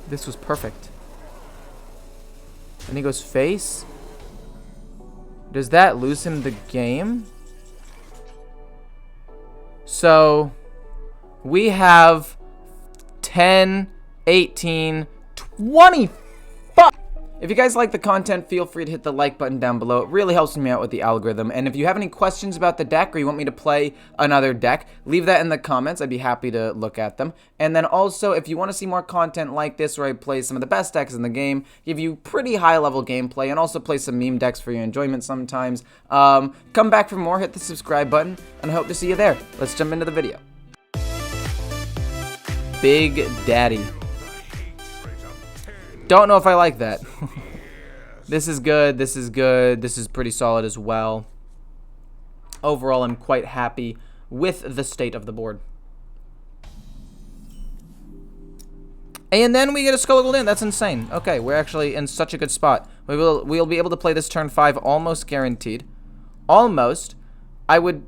This was perfect. And he goes face. Does that lose him the game? So we have 10, 18, 20. If you guys like the content, feel free to hit the like button down below. It really helps me out with the algorithm. And if you have any questions about the deck or you want me to play another deck, leave that in the comments. I'd be happy to look at them. And then also, if you want to see more content like this where I play some of the best decks in the game, give you pretty high level gameplay, and also play some meme decks for your enjoyment sometimes, come back for more, hit the subscribe button, and I hope to see you there. Let's jump into the video. Big Daddy. Don't know if I like that. This is good. This is good. This is pretty solid as well. Overall, I'm quite happy with the state of the board. And then we get a Skull of Gold. That's insane. Okay, we're actually in such a good spot. We'll be able to play this turn 5 almost guaranteed. Almost. I would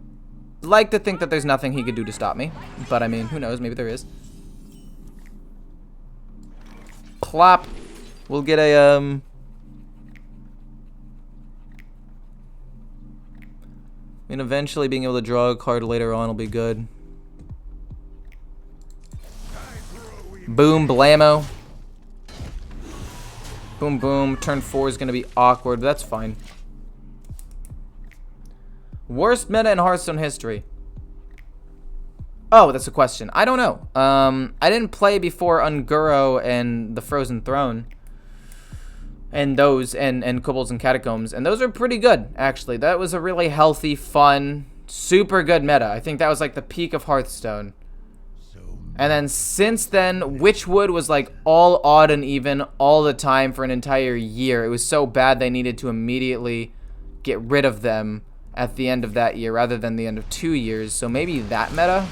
like to think that there's nothing he could do to stop me. But I mean, who knows? Maybe there is. Plop. We'll get a, and eventually being able to draw a card later on will be good. Boom, blammo. Boom, boom. Turn 4 is going to be awkward, but that's fine. Worst meta in Hearthstone history. Oh, that's a question. I don't know. I didn't play before Unguro and the Frozen Throne. And those, and Kobolds and Catacombs. And those are pretty good, actually. That was a really healthy, fun, super good meta. I think that was like the peak of Hearthstone. And then since then, Witchwood was like all odd and even all the time for an entire year. It was so bad they needed to immediately get rid of them at the end of that year rather than the end of 2 years. So maybe that meta?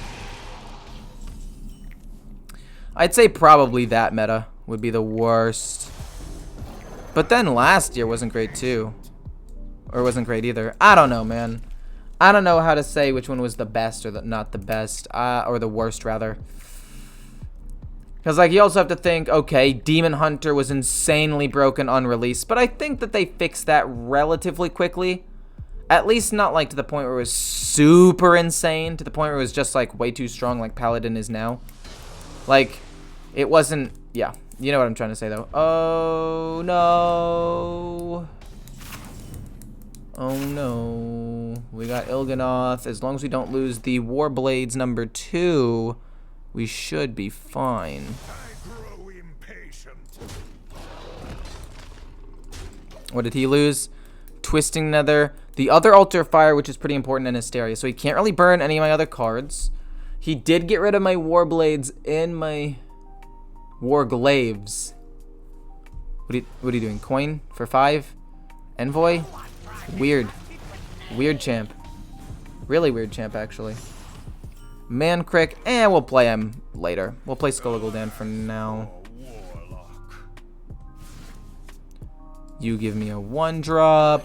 I'd say probably that meta would be the worst. But then last year wasn't great too. Or wasn't great either. I don't know, man. I don't know how to say which one was the best or not the best. Or the worst, rather. Because, like, you also have to think, okay, Demon Hunter was insanely broken on release. But I think that they fixed that relatively quickly. At least not, like, to the point where it was super insane. To the point where it was just, like, way too strong like Paladin is now. Like, it wasn't... Yeah. You know what I'm trying to say, though. Oh, no. Oh, no. We got Il'gynoth. As long as we don't lose the Warblades number 2, we should be fine. What did he lose? Twisting Nether. The other Altar Fire, which is pretty important in Hysteria. So he can't really burn any of my other cards. He did get rid of my Warblades and my... Warglaves. What are you doing? Coin for 5? Envoy? Weird. Weird champ. Really weird champ, actually. Mancrick. We'll play him later. We'll play Skull of Gul'dan for now. You give me a 1-drop.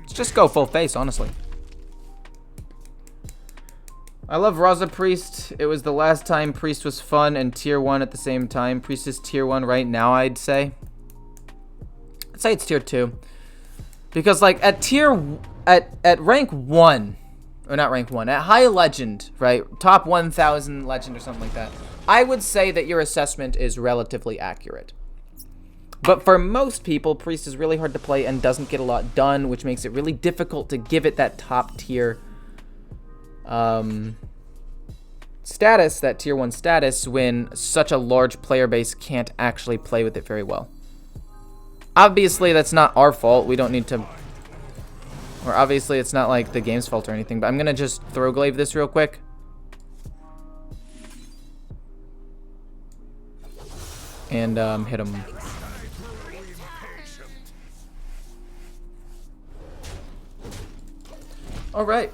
Just go full face, honestly. I love Raza Priest. It was the last time Priest was fun and tier 1 at the same time. Priest is tier 1 right now, I'd say. I'd say it's tier 2. Because, like, at rank 1, or not rank 1, at high legend, right? Top 1000 legend or something like that. I would say that your assessment is relatively accurate. But for most people, Priest is really hard to play and doesn't get a lot done, which makes it really difficult to give it that top tier status, that tier 1 status, when such a large player base can't actually play with it very well. Obviously, that's not our fault. We don't need to... Or obviously, it's not like the game's fault or anything, but I'm going to just Throwglaive this real quick. And hit him. Alright.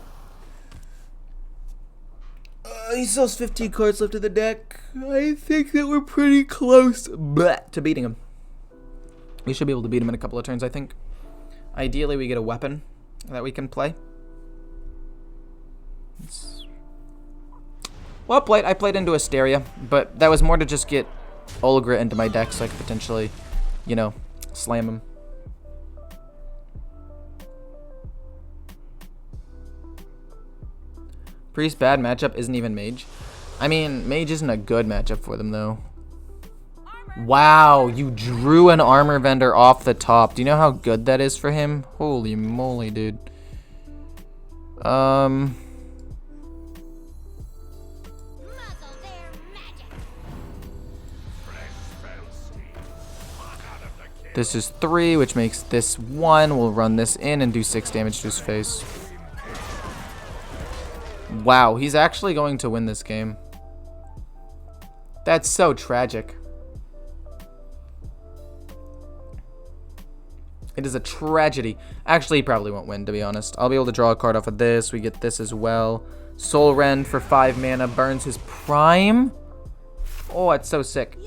He still has 15 cards left in the deck. I think that we're pretty close to beating him. We should be able to beat him in a couple of turns, I think. Ideally, we get a weapon that we can play. Well played. I played into Asteria, but that was more to just get Olgra into my deck so I could potentially, you know, slam him. Priest bad matchup isn't even Mage. I mean, Mage isn't a good matchup for them though. Wow, you drew an armor vendor off the top. Do you know how good that is for him? Holy moly, dude. This is 3, which makes this 1. We'll run this in and do 6 damage to his face. Wow, he's actually going to win this game. That's so tragic. It is a tragedy. Actually, he probably won't win, to be honest. I'll be able to draw a card off of this. We get this as well. Soul Rend for 5 mana burns his prime. Oh, that's so sick.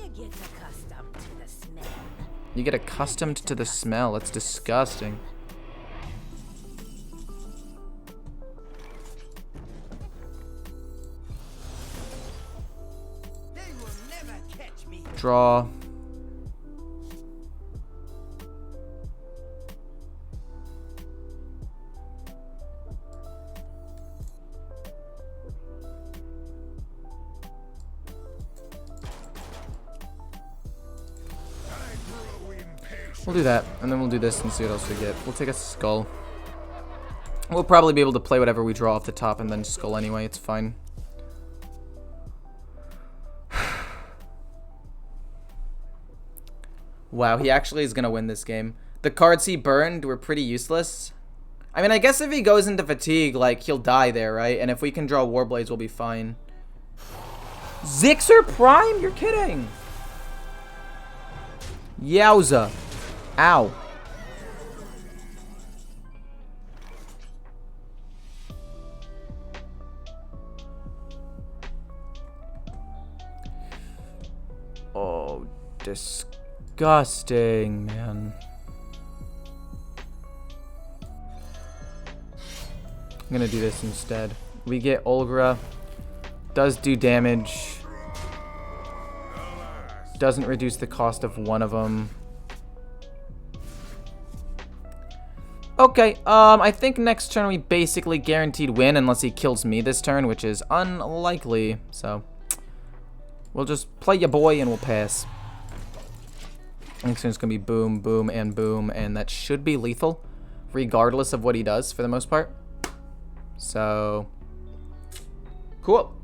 You get accustomed to the smell. That's disgusting. Draw. We'll do that, and then we'll do this and see what else we get. We'll take a skull. We'll probably be able to play whatever we draw off the top and then skull anyway. It's fine. Wow, he actually is going to win this game. The cards he burned were pretty useless. I mean, I guess if he goes into fatigue, like, he'll die there, right? And if we can draw Warblades, we'll be fine. Zixer Prime? You're kidding. Yowza. Ow. Oh, disgusting, man. I'm gonna do this instead. We get Olgra. Does do damage. Doesn't reduce the cost of one of them. Okay, I think next turn we basically guaranteed win unless he kills me this turn, which is unlikely. So, we'll just play ya boy and we'll pass. Next turn's gonna be boom, boom, and that should be lethal, regardless of what he does for the most part. So, cool.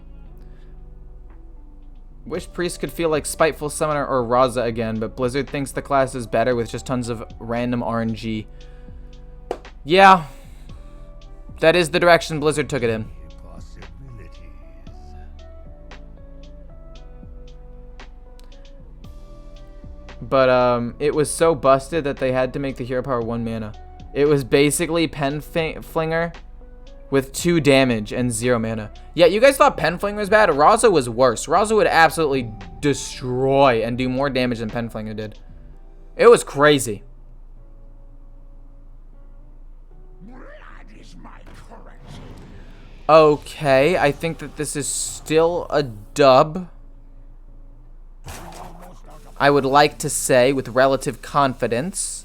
Wish Priest could feel like Spiteful Summoner or Raza again, but Blizzard thinks the class is better with just tons of random RNG. Yeah, that is the direction Blizzard took it in. But it was so busted that they had to make the hero power 1 mana. It was basically Pen Flinger with 2 damage and 0 mana. Yeah, you guys thought Pen Flinger was bad? Raza was worse. Raza would absolutely destroy and do more damage than Pen Flinger did. It was crazy. Okay, I think that this is still a dub. I would like to say with relative confidence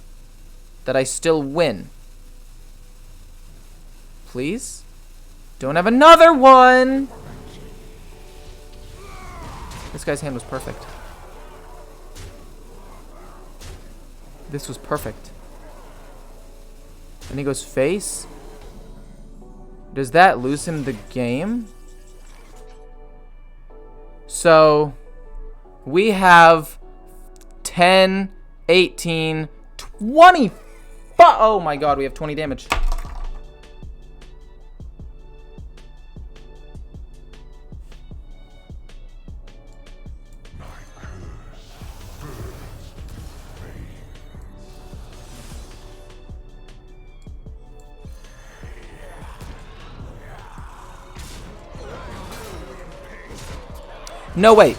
that I still win. Please? Don't have another one! This guy's hand was perfect. This was perfect. And he goes face. Does that lose him the game? So, we have 10, 18, 20. Oh my god, we have 20 damage. No, wait.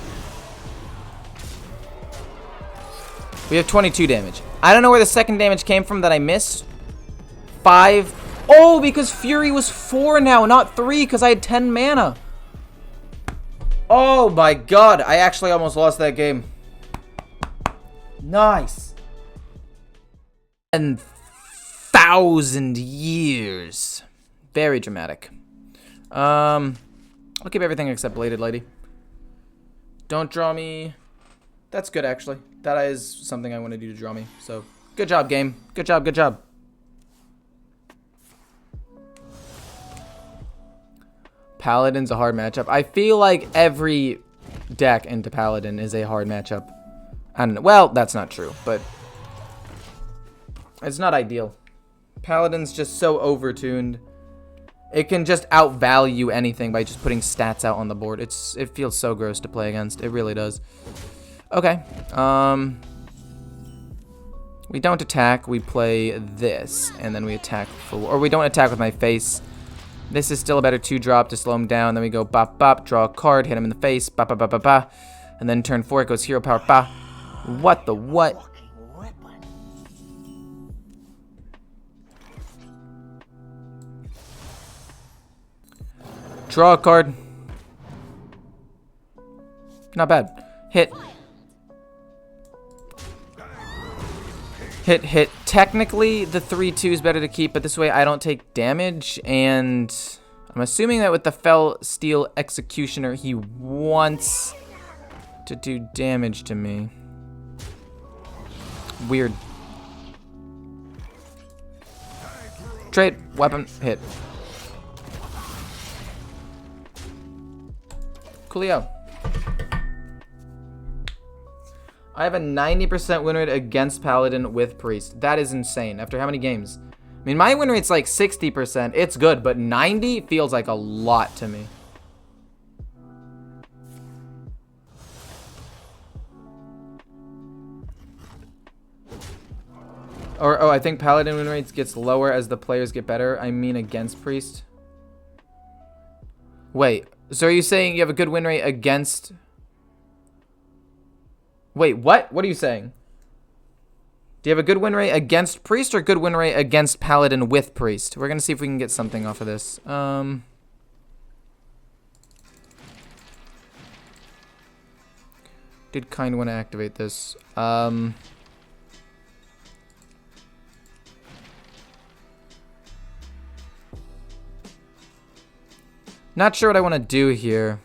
We have 22 damage. I don't know where the second damage came from that I missed, 5. Oh, because Fury was 4 now, not 3, because I had 10 mana. Oh my god, I actually almost lost that game. Nice. 10,000 years. Very dramatic. I'll keep everything except Bladed Lady. Don't draw me. That's good, actually. That is something I wanted you to draw me. So, good job, game. Good job, good job. Paladin's a hard matchup. I feel like every deck into Paladin is a hard matchup. I don't know. Well, that's not true, but it's not ideal. Paladin's just so overtuned. It can just outvalue anything by just putting stats out on the board. It feels so gross to play against. It really does. Okay. We don't attack. We play this, and then we attack or we don't attack with my face. This is still a better 2-drop to slow him down. Then we go bop bop, draw a card, hit him in the face, bop bop bop bop bop, and then turn 4 it goes hero power ba. What the what? Draw a card. Not bad. Hit. Hit, hit. Technically, the 3/2 is better to keep, but this way I don't take damage, and I'm assuming that with the Fell Steel Executioner, he wants to do damage to me. Weird. Trade. Weapon. Hit. Coolio. I have a 90% win rate against Paladin with Priest. That is insane. After how many games? I mean, my win rate's like 60%. It's good, but 90 feels like a lot to me. Or, oh, I think Paladin win rates gets lower as the players get better. I mean against Priest. Wait, so are you saying you have a good win rate against... Wait, what? What are you saying? Do you have a good win rate against Priest or good win rate against Paladin with Priest? We're going to see if we can get something off of this. Did kind of want to activate this. Not sure what I want to do here.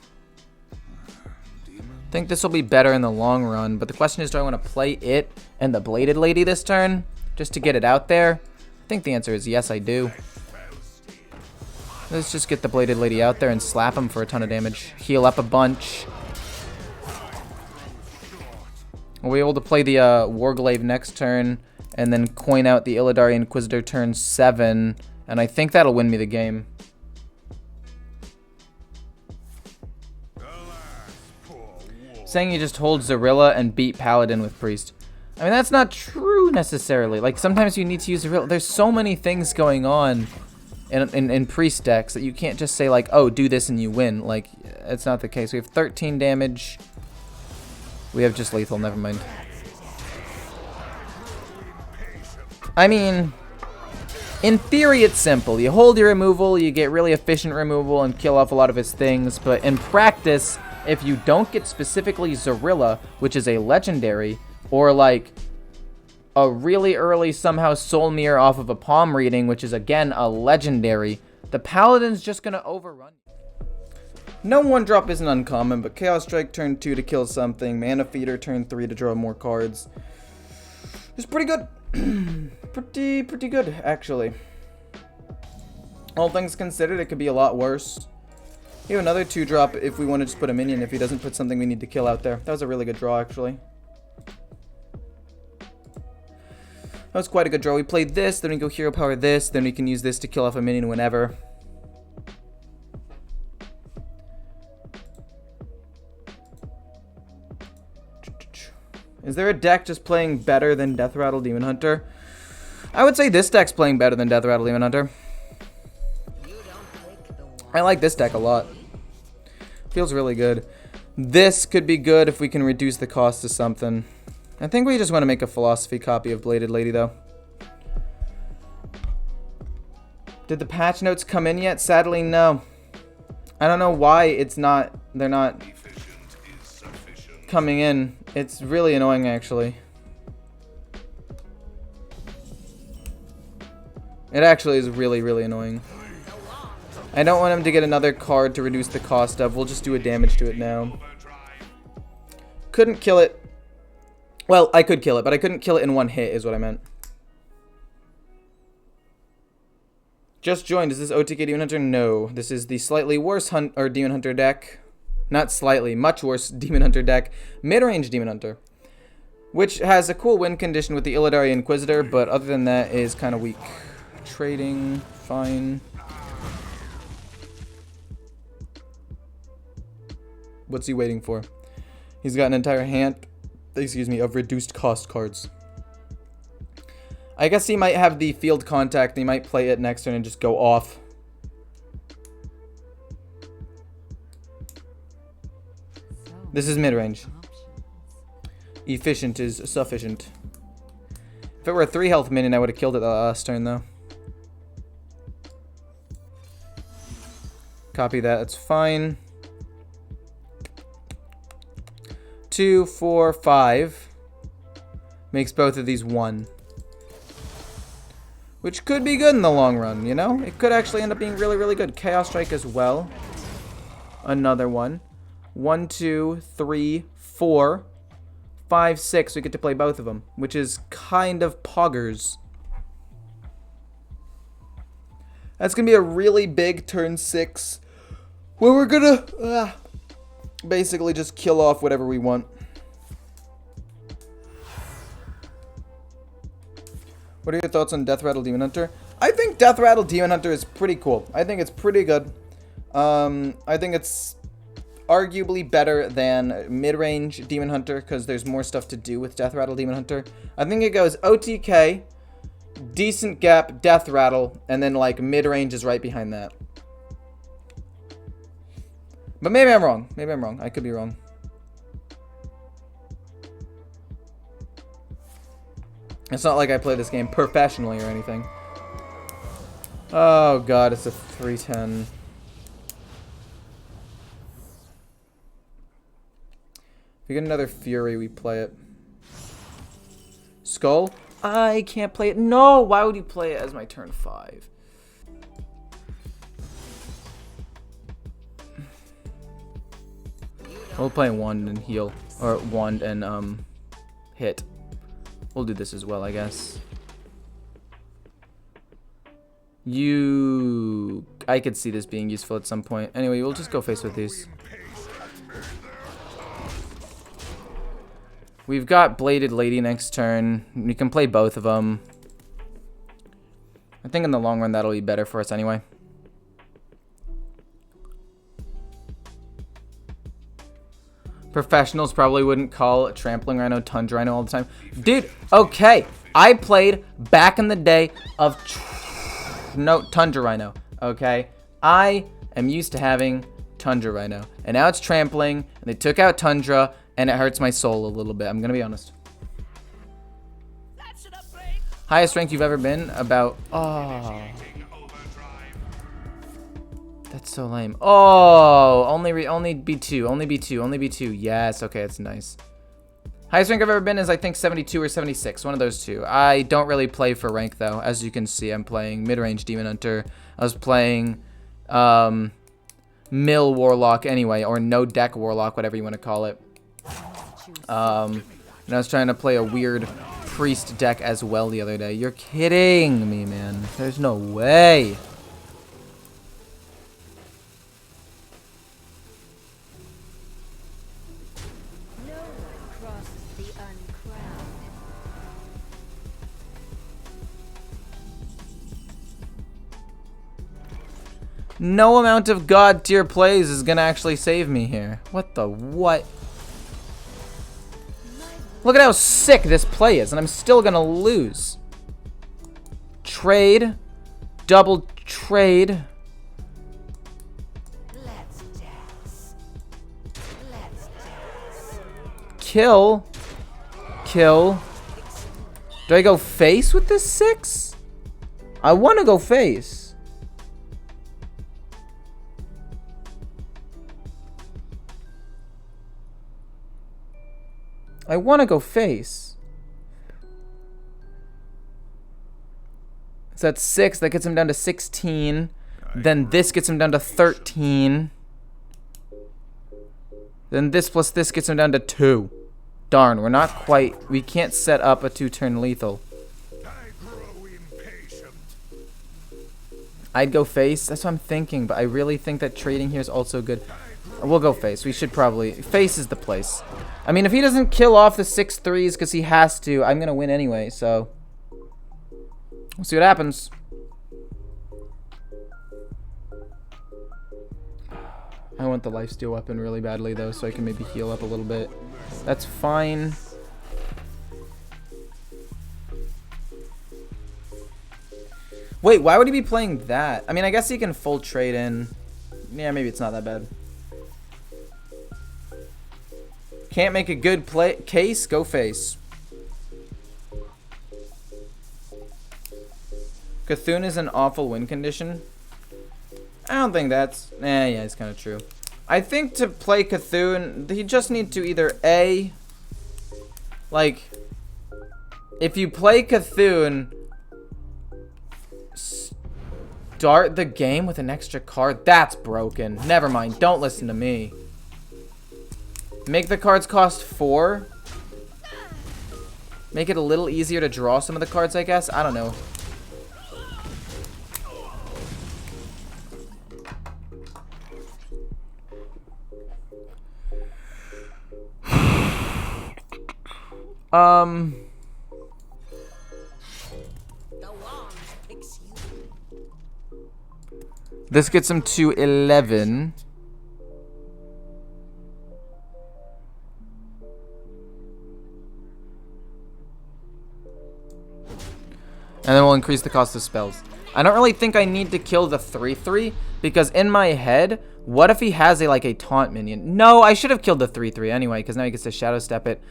I think this will be better in the long run, but the question is, do I want to play it and the Bladed Lady this turn just to get it out there? I think the answer is yes, I do. Let's just get the Bladed Lady out there and slap him for a ton of damage. Heal up a bunch. We'll be able to play the Warglaive next turn and then coin out the Illidari Inquisitor turn 7, and I think that'll win me the game. Saying you just hold Zorilla and beat Paladin with Priest. I mean, that's not true necessarily. Like, sometimes you need to use Zorilla. There's so many things going on in Priest decks that you can't just say, like, oh, do this and you win. Like, it's not the case. We have 13 damage. We have just lethal, never mind. I mean, in theory, it's simple. You hold your removal, you get really efficient removal and kill off a lot of his things. But in practice, if you don't get specifically Zorilla, which is a legendary, or like a really early somehow Soul Mirror off of a palm reading, which is again a legendary, the Paladin's just gonna overrun you. No 1-drop isn't uncommon, but Chaos Strike turn 2 to kill something, Mana Feeder turn 3 to draw more cards. It's pretty good. pretty good, actually. All things considered, it could be a lot worse. We have another 2-drop if we want to just put a minion if he doesn't put something we need to kill out there. That was a really good draw, actually. That was quite a good draw. We played this, then we go hero power this, then we can use this to kill off a minion whenever. Is there a deck just playing better than Death Rattle Demon Hunter? I would say this deck's playing better than Death Rattle Demon Hunter. I like this deck a lot. Feels really good. This could be good if we can reduce the cost to something. I think we just want to make a philosophy copy of Bladed Lady, though. Did the patch notes come in yet? Sadly, no. I don't know why they're not coming in. It's really annoying, actually. It actually is really, really annoying. I don't want him to get another card to reduce the cost of. We'll just do a damage to it now. Couldn't kill it. Well, I could kill it, but I couldn't kill it in one hit, is what I meant. Just joined. Is this OTK Demon Hunter? No. This is the slightly worse Demon Hunter deck. Not slightly, much worse Demon Hunter deck. Midrange Demon Hunter. Which has a cool win condition with the Illidari Inquisitor, but other than that is kind of weak. Trading, fine. What's he waiting for? He's got an entire hand, of reduced cost cards. I guess he might have the field contact. He might play it next turn and just go off. This is mid-range. Efficient is sufficient. If it were a 3 health minion, I would have killed it the last turn, though. Copy that. That's fine. 2, 4, 5. Makes both of these 1. Which could be good in the long run, you know? It could actually end up being really, really good. Chaos Strike as well. Another one. 1, 2, 3, 4, 5, 6. We get to play both of them, which is kind of poggers. That's going to be a really big turn 6. Where we're going to basically just kill off whatever we want. What are your thoughts on Death Rattle Demon Hunter? I think Death Rattle Demon Hunter is pretty cool. I think it's pretty good. I think it's arguably better than mid-range Demon Hunter because there's more stuff to do with Death Rattle Demon Hunter. I think it goes OTK, decent gap, Death Rattle, and then like mid-range is right behind that. But maybe I'm wrong. Maybe I'm wrong. I could be wrong. It's not like I play this game professionally or anything. Oh god, it's a 310. If we get another Fury, we play it. Skull? I can't play it. No! Why would you play it as my turn 5? We'll play Wand and heal. Or Wand and hit. We'll do this as well, I guess. I could see this being useful at some point. Anyway, we'll just go face with these. We've got Bladed Lady next turn. We can play both of them. I think in the long run that'll be better for us anyway. Professionals probably wouldn't call Trampling Rhino Tundra Rhino all the time. Dude, okay. I played back in the day of Tundra Rhino, okay? I am used to having Tundra Rhino. And now it's Trampling, and they took out Tundra, and it hurts my soul a little bit. I'm going to be honest. Highest rank you've ever been? About... Oh... That's so lame. Oh, only B2, only B2, only B2. Yes, okay, that's nice. Highest rank I've ever been is, I think, 72 or 76. One of those two. I don't really play for rank, though. As you can see, I'm playing mid-range Demon Hunter. I was playing Mill Warlock anyway, or No Deck Warlock, whatever you want to call it. And I was trying to play a weird Priest deck as well the other day. You're kidding me, man. There's no way. No amount of god tier plays is gonna actually save me here. What the what? Look at how sick this play is, and I'm still gonna lose. Trade. Double trade. Kill. Kill. Do I go face with this 6? I want to go face. I want to go face. So that's 6. That gets him down to 16. Then this gets him down to 13. Then this plus this gets him down to 2. Darn, we're not quite... We can't set up a 2-turn lethal. I'd go face. That's what I'm thinking. But I really think that trading here is also good. We'll go face. We should probably... Face is the place. I mean, if he doesn't kill off the 6 threes because he has to, I'm going to win anyway. So, we'll see what happens. I want the lifesteal weapon really badly, though, so I can maybe heal up a little bit. That's fine. Wait, why would he be playing that? I mean, I guess he can full trade in. Yeah, maybe it's not that bad. Can't make a good play case? Go face. Cthulhu is an awful win condition. I don't think that's... yeah, it's kind of true. I think to play Cthulhu, he just need to either A... Like... If you play Cthulhu... Start the game with an extra card? That's broken. Never mind. Don't listen to me. Make the cards cost 4. Make it a little easier to draw some of the cards, I guess. I don't know. This gets him to 11. And then we'll increase the cost of spells. I don't really think I need to kill the 3/3 because in my head, what if he has a taunt minion? No, I should have killed the 3/3 anyway because now he gets to shadow step it.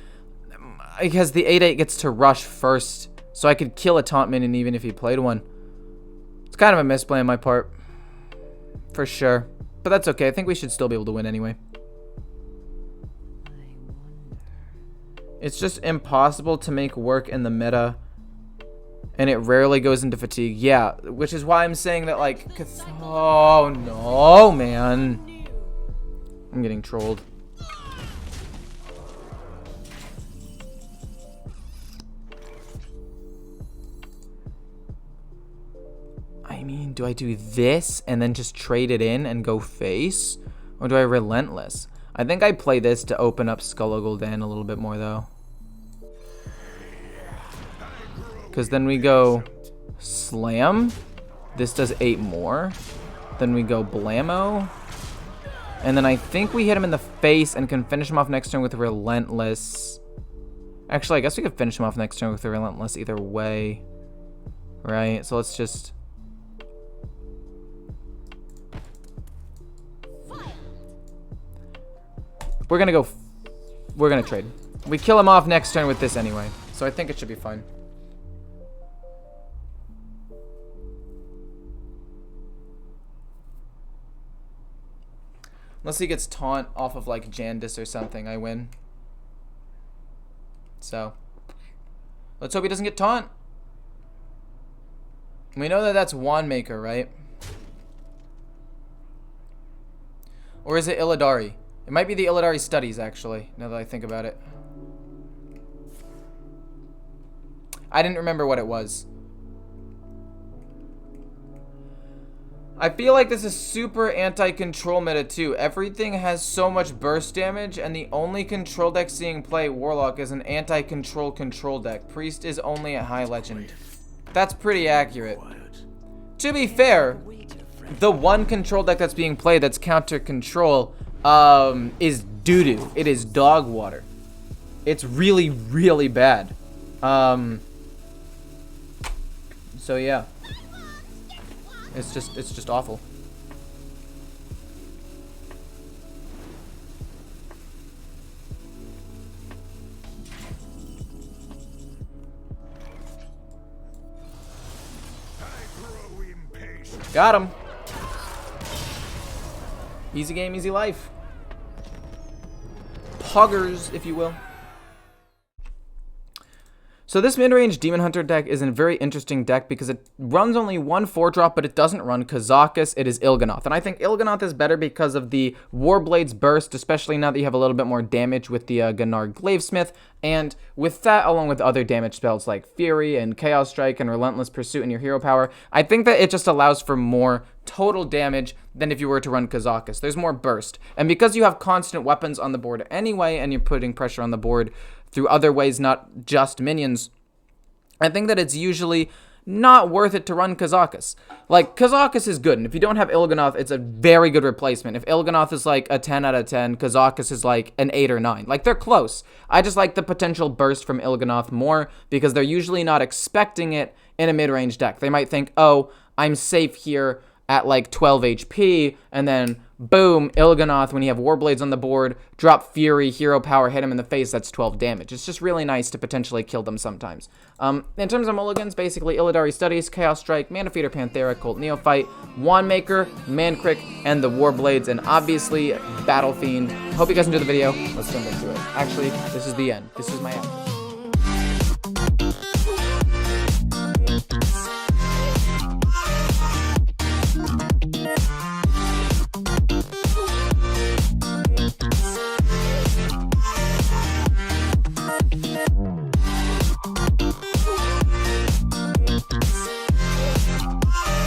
Because the 8/8 gets to rush first, so I could kill a taunt minion even if he played one. It's kind of a misplay on my part, for sure. But that's okay. I think we should still be able to win anyway. It's just impossible to make work in the meta. And it rarely goes into fatigue. Yeah, which is why I'm saying that, oh, no, man. I'm getting trolled. I mean, do I do this and then just trade it in and go face? Or do I relentless? I think I play this to open up Skull Gul'dan a little bit more, though. Because then we go slam. This does 8 more. Then we go blammo. And then I think we hit him in the face and can finish him off next turn with relentless. Actually, I guess we could finish him off next turn with relentless either way. Right? So let's just... We're gonna trade. We kill him off next turn with this anyway. So I think it should be fine. Unless he gets taunt off of Jandis or something, I win. So, let's hope he doesn't get taunt. We know that that's Wand Maker, right? Or is it Illidari? It might be the Illidari Studies, actually, now that I think about it. I didn't remember what it was. I feel like this is super anti-control meta too. Everything has so much burst damage, and the only control deck seeing play Warlock is an anti-control control deck. Priest is only at high legend. That's pretty accurate. To be fair, the one control deck that's being played that's counter control is doo-doo. It is dog water. It's really, really bad. So yeah. It's just awful. Got him. Easy game, easy life. Poggers, if you will. So this mid-range Demon Hunter deck is a very interesting deck because it runs only one 4-drop, but it doesn't run Kazakus, it is Il'gynoth. And I think Il'gynoth is better because of the Warblade's burst, especially now that you have a little bit more damage with the Gunnar Glavesmith. And with that, along with other damage spells like Fury and Chaos Strike and Relentless Pursuit in your hero power, I think that it just allows for more total damage than if you were to run Kazakus. There's more burst. And because you have constant weapons on the board anyway, and you're putting pressure on the board through other ways, not just minions, I think that it's usually not worth it to run Kazakus. Like, Kazakus is good, and if you don't have Il'gynoth, it's a very good replacement. If Il'gynoth is like a 10 out of 10, Kazakus is like an 8 or 9. Like, they're close. I just like the potential burst from Il'gynoth more because they're usually not expecting it in a mid-range deck. They might think, oh, I'm safe here at like 12 HP, and then boom, Il'gynoth, when you have Warblades on the board, drop Fury, hero power, hit him in the face, that's 12 damage. It's just really nice to potentially kill them sometimes. In terms of mulligans, basically Illidari Studies, Chaos Strike, Mana Feeder Panthera, Cult Neophyte, Wand Maker, Mancrick, and the Warblades, and obviously Battle Fiend. Hope you guys enjoyed the video. Let's jump into it. Actually, this is the end. This is my end.